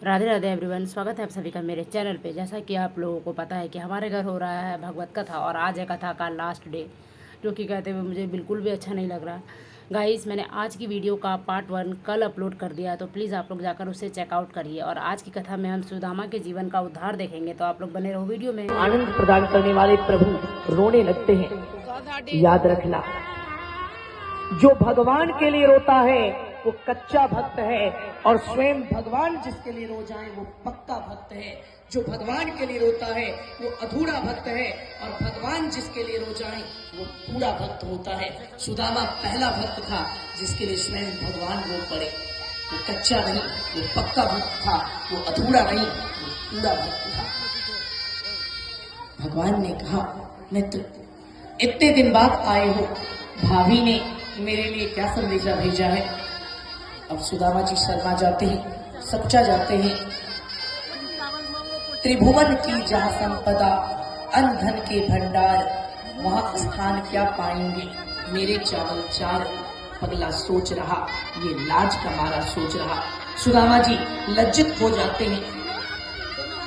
Radhe Radhe everyone, स्वागत है आप सभी का मेरे चैनल पे। जैसा कि आप लोगों को पता है कि हमारे घर हो रहा है भगवत कथा और आज है कथा का लास्ट डे, जो कि कहते हुए मुझे बिल्कुल भी अच्छा नहीं लग रहा। गाइस, मैंने आज की वीडियो का पार्ट 1 कल अपलोड कर दिया, तो प्लीज़ आप लोग जाकर उसे चेकआउट करिए। और आज की कथा में हम सुदामा के जीवन का उद्धार देखेंगे, तो आप लोग बने रहो वीडियो में। आनंद प्रदान करने वाले प्रभु रोने लगते हैं। याद रखना, जो भगवान के लिए रोता है वो कच्चा भक्त है, और स्वयं भगवान जिसके लिए रो जाए वो पक्का भक्त है। जो भगवान के लिए रोता है वो अधूरा भक्त है, और भगवान जिसके लिए रो जाए वो पूरा भक्त होता है। सुदामा पहला भक्त था जिसके लिए स्वयं भगवान रो पड़े। वो कच्चा नहीं, वो पक्का भक्त था। वो अधूरा नहीं, वो पूरा भक्त था। भगवान ने कहा, मित्र, इतने दिन बाद आए हो, भाभी ने मेरे लिए क्या संदेशा भेजा है? अब सुदामा जी शर्मा जाते हैं, सच्चा जाते हैं। त्रिभुवन की जहां संपदा, अन्न धन के भंडार, वहां स्थान क्या पाएंगे मेरे चावल चार। पगला सोच रहा, ये लाज का मारा सोच रहा। सुदामा जी लज्जित हो जाते हैं।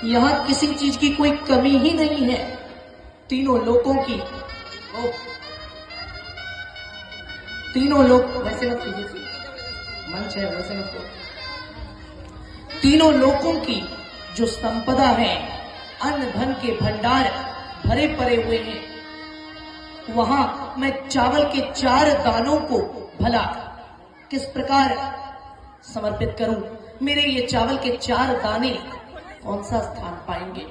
यहाँ किसी चीज की कोई कमी ही नहीं है। तीनों लोगों की, तीनों लोग वैसे मत कीजिए, मंच है वैसे मत। तीनों लोगों की जो संपदा है, अन्न धन के भंडार भरे पड़े हुए हैं, वहां मैं चावल के 4 दानों को भला किस प्रकार समर्पित करूं? मेरे ये चावल के 4 दाने कौन सा स्थान पाएंगे?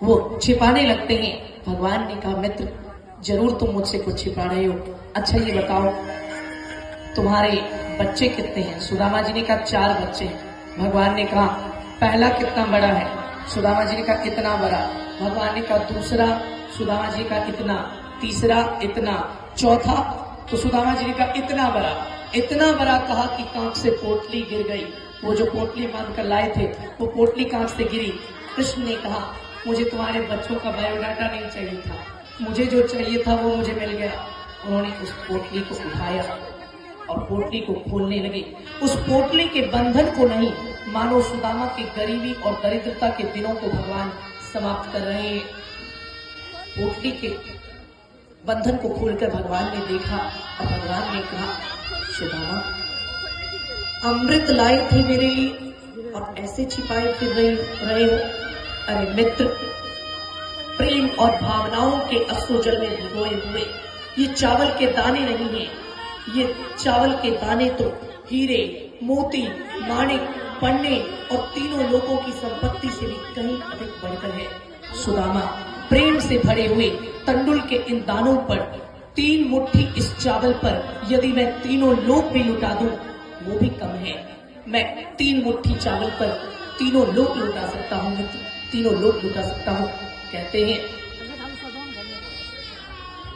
वो छिपाने लगते हैं। भगवान ने कहा, मित्र, जरूर तुम मुझसे कुछ छिपा रहे हो। अच्छा ये बताओ, तुम्हारे बच्चे कितने हैं? सुदामा जी ने कहा 4 बच्चे हैं। भगवान ने कहा, पहला कितना बड़ा है? सुदामा जी ने कहा इतना बड़ा। भगवान ने कहा दूसरा? सुदामा जी का इतना। तीसरा इतना। चौथा? तो सुदामा जी ने कहा इतना बड़ा। इतना बड़ा कहा कि कांख से पोटली गिर गई। वो जो पोटली बांध कर लाए थे वो पोटली कांख से गिरी। कृष्ण ने कहा, मुझे तुम्हारे बच्चों का बायोडाटा नहीं चाहिए था, मुझे जो चाहिए था वो मुझे मिल गया। उन्होंने उस पोटली को उठाया और पोटली को खोलने लगे। उस पोटली के बंधन को नहीं, मानो सुदामा की गरीबी और दरिद्रता के दिनों को भगवान समाप्त कर रहे हैं। पोटली के बंधन को खोलकर भगवान ने देखा और भगवान ने कहा, सुदामा, अमृत लाई थी मेरे लिए और ऐसे छिपाए फिर रहे हो? अरे मित्र, प्रेम और भावनाओं के अश्रु जल में भिगोए हुए ये चावल के दाने नहीं है। ये चावल के दाने तो हीरे, मोती, माणिक, पन्ने और तीनों लोगों की संपत्ति से भी कहीं अधिक बढ़कर है। सुदामा, प्रेम से भरे हुए तंडुल के इन दानों पर, 3 मुट्ठी इस चावल पर यदि मैं तीनों लोग भी लुटा दूं वो भी कम है। मैं 3 मुट्ठी चावल पर तीनों लोग लुटा सकता हूँ मित्र, तीनों लोग लुटा सकता हूँ। कहते हैं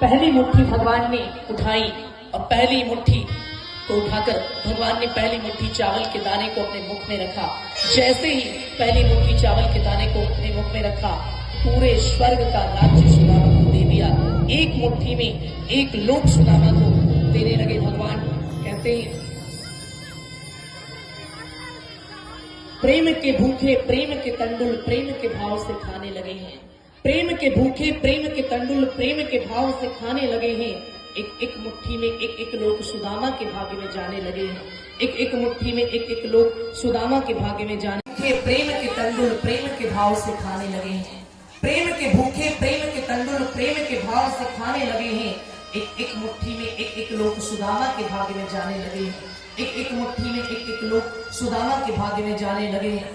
पहली मुट्ठी भगवान ने उठाई और पहली मुट्ठी को उठाकर भगवान ने पहली मुट्ठी चावल के दाने को अपने मुख में रखा। जैसे ही पहली मुट्ठी चावल के दाने को अपने मुख में रखा, पूरे स्वर्ग का राज्य सुदामा को दे दिया। एक मुट्ठी में एक लोक सुदामा को देने लगे भगवान। कहते हैं प्रेम के भूखे प्रेम के तंडुल प्रेम के भाव से खाने लगे हैं। प्रेम के भूखे प्रेम के तंडुल प्रेम के भाव से खाने लगे हैं। एक एक मुट्ठी में एक एक लोग सुदामा के भाग्य में जाने लगे हैं। एक एक मुट्ठी में एक एक लोग सुदामा के भाग्य में जाने। प्रेम के तंडुल प्रेम के भाव से खाने लगे हैं। प्रेम के भूखे प्रेम के तंडुल प्रेम के भाव से खाने लगे हैं। एक एक मुट्ठी में एक एक लोग सुदामा के भाग्य में जाने लगे हैं। एक एक मुट्ठी में एक एक लोग सुदामा के भाग्य में जाने लगे हैं।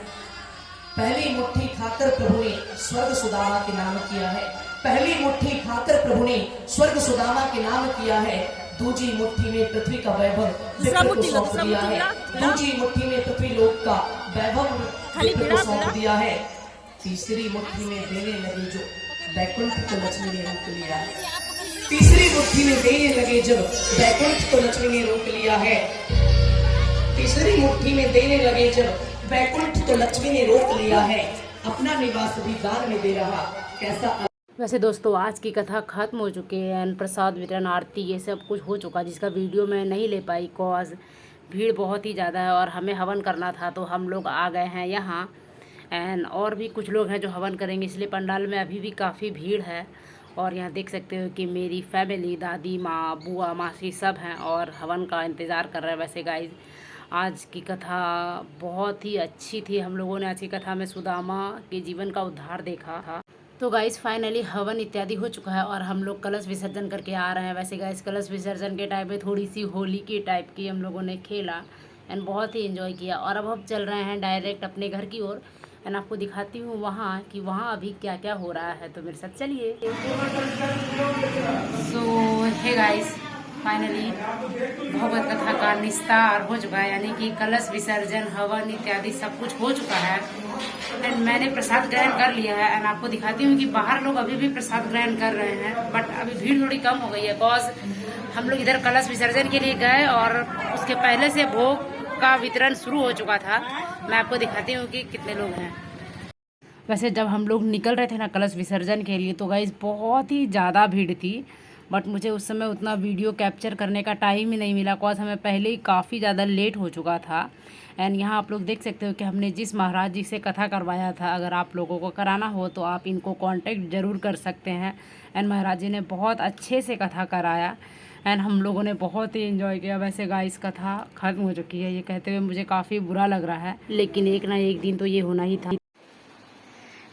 पहली मुट्ठी खाकर प्रभु ने स्वर्ग सुदामा के नाम किया है। पहली मुट्ठी खाकर प्रभु ने स्वर्ग सुदामा के नाम किया है। दूसरी मुट्ठी में पृथ्वी का वैभव सौंप दिया है। दूसरी मुट्ठी में पृथ्वी लोक का वैभव सौंप दिया है। तीसरी मुट्ठी में देने लगे जो वैकुंठ को लक्ष्मी ने रोक लिया है। तीसरी मुट्ठी में देने लगे जब वैकुंठ को लक्ष्मी ने रोक लिया है। तीसरी मुट्ठी में देने लगे जब वैकुंठ तो लक्ष्मी ने रोक लिया है। अपना निवास भी दान में दे रहा। कैसा वैसे दोस्तों, आज की कथा खत्म हो चुकी है। अन्न प्रसाद वितरण, आरती, ये सब कुछ हो चुका, जिसका वीडियो मैं नहीं ले पाई कॉज भीड़ बहुत ही ज़्यादा है और हमें हवन करना था तो हम लोग आ गए हैं यहाँ। एंड और भी कुछ लोग हैं जो हवन करेंगे, इसलिए पंडाल में अभी भी काफ़ी भीड़ है। और यहाँ देख सकते हो कि मेरी फैमिली, दादी माँ, बुआ, मासी सब हैं और हवन का इंतज़ार कर रहे हैं। वैसे गाइज आज की कथा बहुत ही अच्छी थी। हम लोगों ने आज की कथा में सुदामा के जीवन का उद्धार देखा था। तो गाइज फाइनली हवन इत्यादि हो चुका है और हम लोग कलश विसर्जन करके आ रहे हैं। वैसे गाइज कलश विसर्जन के टाइम में थोड़ी सी होली की टाइप की हम लोगों ने खेला एंड बहुत ही एंजॉय किया। और अब हम चल रहे हैं डायरेक्ट अपने घर की ओर एंड आपको दिखाती हूँ वहाँ कि वहाँ अभी क्या क्या हो रहा है, तो मेरे साथ चलिए। सो हे गाइस, फाइनली भगवत कथा का निस्तार हो चुका है, यानी कि कलश विसर्जन, हवन इत्यादि सब कुछ हो चुका है एंड मैंने प्रसाद ग्रहण कर लिया है। एंड आपको दिखाती हूँ कि बाहर लोग अभी भी प्रसाद ग्रहण कर रहे हैं, बट अभी भीड़ थोड़ी कम हो गई है बिकॉज हम लोग इधर कलश विसर्जन के लिए गए और उसके पहले से भोग का वितरण शुरू हो चुका था। मैं आपको दिखाती हूँ कि कितने लोग हैं। वैसे जब हम लोग निकल रहे थे ना कलश विसर्जन के लिए तो गाइस बहुत ही ज़्यादा भीड़ थी, बट मुझे उस समय उतना वीडियो कैप्चर करने का टाइम ही नहीं मिला बिकॉज हमें पहले ही काफ़ी ज़्यादा लेट हो चुका था। एंड यहाँ आप लोग देख सकते हो कि हमने जिस महाराज जी से कथा करवाया था, अगर आप लोगों को कराना हो तो आप इनको कांटेक्ट ज़रूर कर सकते हैं। एंड महाराज जी ने बहुत अच्छे से कथा कराया एंड हम लोगों ने बहुत ही एंजॉय किया। वैसे गाइस कथा ख़त्म हो चुकी है, ये कहते हुए मुझे काफ़ी बुरा लग रहा है, लेकिन एक ना एक दिन तो ये होना ही था।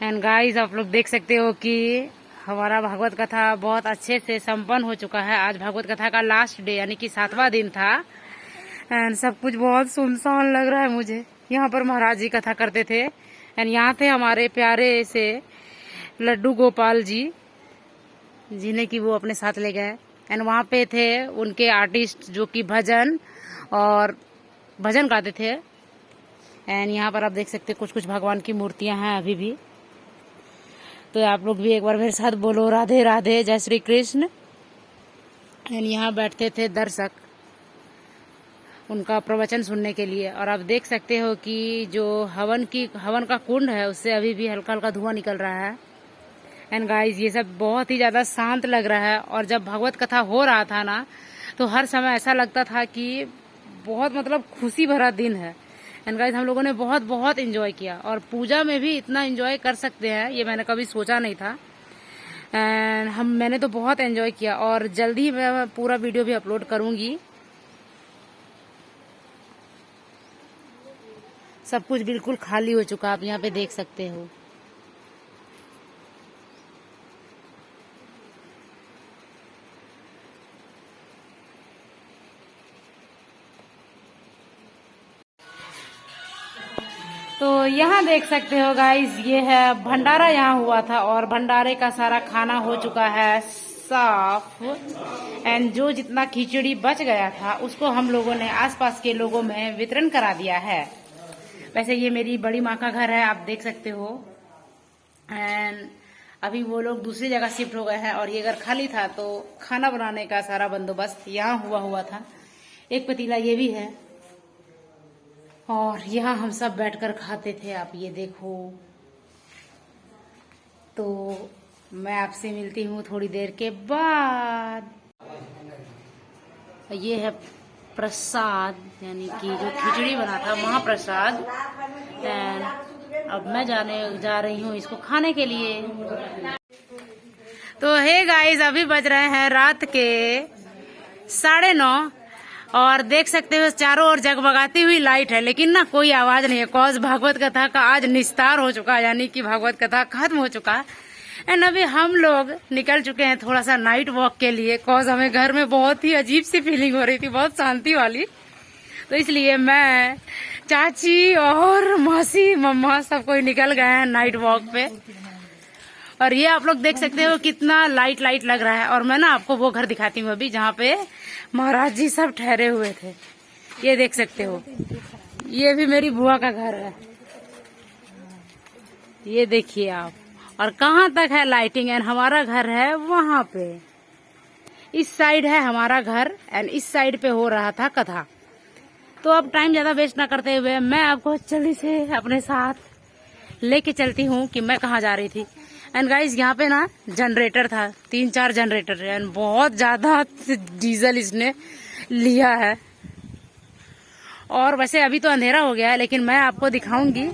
एंड गाइस आप लोग देख सकते हो कि हमारा भागवत कथा बहुत अच्छे से संपन्न हो चुका है। आज भागवत कथा का लास्ट डे यानी कि 7वां दिन था एंड सब कुछ बहुत सुनसान लग रहा है मुझे। यहाँ पर महाराज जी कथा करते थे एंड यहाँ थे हमारे प्यारे से लड्डू गोपाल जी, जिन्हें कि वो अपने साथ ले गए। एंड वहाँ पे थे उनके आर्टिस्ट जो कि भजन गाते थे। एंड यहाँ पर आप देख सकते कुछ कुछ भगवान की मूर्तियाँ हैं अभी भी। तो आप लोग भी एक बार मेरे साथ बोलो राधे राधे, जय श्री कृष्ण। एंड यहाँ बैठते थे दर्शक उनका प्रवचन सुनने के लिए। और आप देख सकते हो कि जो हवन का कुंड है उससे अभी भी हल्का हल्का धुआं निकल रहा है। एंड गाइस ये सब बहुत ही ज़्यादा शांत लग रहा है। और जब भागवत कथा हो रहा था ना तो हर समय ऐसा लगता था कि बहुत मतलब खुशी भरा दिन है। एंड गाइस हम लोगों ने बहुत बहुत एंजॉय किया और पूजा में भी इतना एंजॉय कर सकते हैं ये मैंने कभी सोचा नहीं था। एंड मैंने तो बहुत एंजॉय किया और जल्दी ही मैं पूरा वीडियो भी अपलोड करूँगी। सब कुछ बिल्कुल खाली हो चुका, आप यहाँ पे देख सकते हो। तो यहाँ देख सकते हो गाइस, ये है भंडारा यहाँ हुआ था और भंडारे का सारा खाना हो चुका है साफ। एंड जो जितना खिचड़ी बच गया था उसको हम लोगों ने आसपास के लोगों में वितरण करा दिया है। वैसे ये मेरी बड़ी माँ का घर है, आप देख सकते हो। एंड अभी वो लोग दूसरी जगह शिफ्ट हो गए हैं और ये घर खाली था तो खाना बनाने का सारा बंदोबस्त यहाँ हुआ था। एक पतीला ये भी है और यहाँ हम सब बैठकर खाते थे, आप ये देखो। तो मैं आपसे मिलती हूँ थोड़ी देर के बाद। ये है प्रसाद, यानी कि जो खिचड़ी बना था महाप्रसाद। एंड अब मैं जा रही हूँ इसको खाने के लिए। तो हे गाइस अभी बज रहे हैं रात के 9:30 और देख सकते हो चारों ओर जगमगाती हुई लाइट है, लेकिन ना कोई आवाज नहीं है कॉज भागवत कथा का आज निस्तार हो चुका है, यानी कि भागवत कथा खत्म हो चुका है। एंड अभी हम लोग निकल चुके हैं थोड़ा सा नाइट वॉक के लिए कॉज हमें घर में बहुत ही अजीब सी फीलिंग हो रही थी, बहुत शांति वाली। तो इसलिए मैं, चाची और मौसी, मम्मा सब कोई निकल गए हैं नाइट वॉक पे। और ये आप लोग देख सकते हो कितना लाइट लग रहा है। और मैं ना आपको वो घर दिखाती हूँ अभी जहाँ पे महाराज जी सब ठहरे हुए थे। ये देख सकते हो, ये भी मेरी बुआ का घर है, ये देखिए आप। और कहाँ तक है लाइटिंग। एंड हमारा घर है वहाँ पे, इस साइड है हमारा घर एंड इस साइड पे हो रहा था कथा। तो अब टाइम ज्यादा वेस्ट ना करते हुए मैं आपको जल्दी से अपने साथ लेके चलती हूँ कि मैं कहाँ जा रही थी। एंड गाइस यहाँ पे ना जनरेटर था, 3-4 जनरेटर एंड बहुत ज्यादा डीजल इसने लिया है। और वैसे अभी तो अंधेरा हो गया है, लेकिन मैं आपको दिखाऊंगी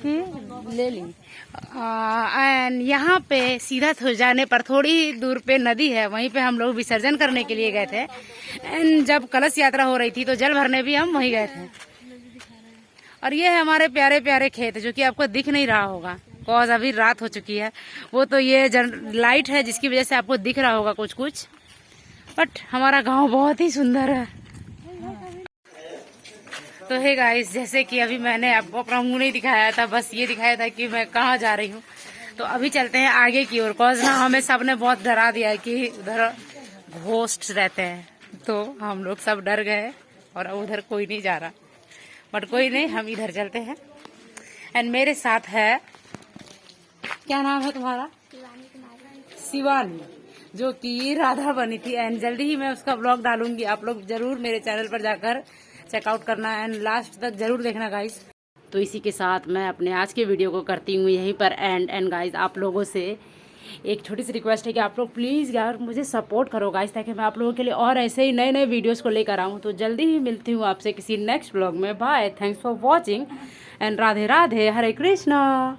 कि ले ली। एंड यहाँ पे सीधा हो जाने पर थोड़ी दूर पे नदी है, वहीं पे हम लोग विसर्जन करने के लिए गए थे। एंड जब कलश यात्रा हो रही थी तो जल भरने भी हम वहीं गए थे। और ये है हमारे प्यारे प्यारे खेत, जो कि आपको दिख नहीं रहा होगा कॉज अभी रात हो चुकी है। वो तो ये लाइट है जिसकी वजह से आपको दिख रहा होगा कुछ कुछ, बट हमारा गांव बहुत ही सुंदर है। तो हे गाइस, जैसे कि अभी मैंने आपको अपना मुंह नहीं दिखाया था, बस ये दिखाया था कि मैं कहाँ जा रही हूँ। तो अभी चलते हैं आगे की ओर, कॉज ना हमें सबने बहुत डरा दिया है कि उधर घोस्ट रहते हैं, तो हम लोग सब डर गए और उधर कोई नहीं जा रहा। बट कोई नहीं, हम इधर चलते हैं। एंड मेरे साथ है, क्या नाम है तुम्हारा? शिवानी, जो कि राधा बनी थी। एंड जल्दी ही मैं उसका ब्लॉग डालूंगी, आप लोग जरूर मेरे चैनल पर जाकर चेकआउट करना एंड लास्ट तक जरूर देखना गाइस। तो इसी के साथ मैं अपने आज के वीडियो को करती हूँ यहीं पर एंड गाइस, आप लोगों से एक छोटी सी रिक्वेस्ट है कि आप लोग प्लीज़ यार मुझे सपोर्ट करो गाइस, ताकि मैं आप लोगों के लिए और ऐसे ही नए नए वीडियोस को लेकर आऊँ। तो जल्दी ही मिलती हूँ आपसे किसी नेक्स्ट ब्लॉग में। Bye, thanks for watching and Radhe Radhe, Hare Krishna.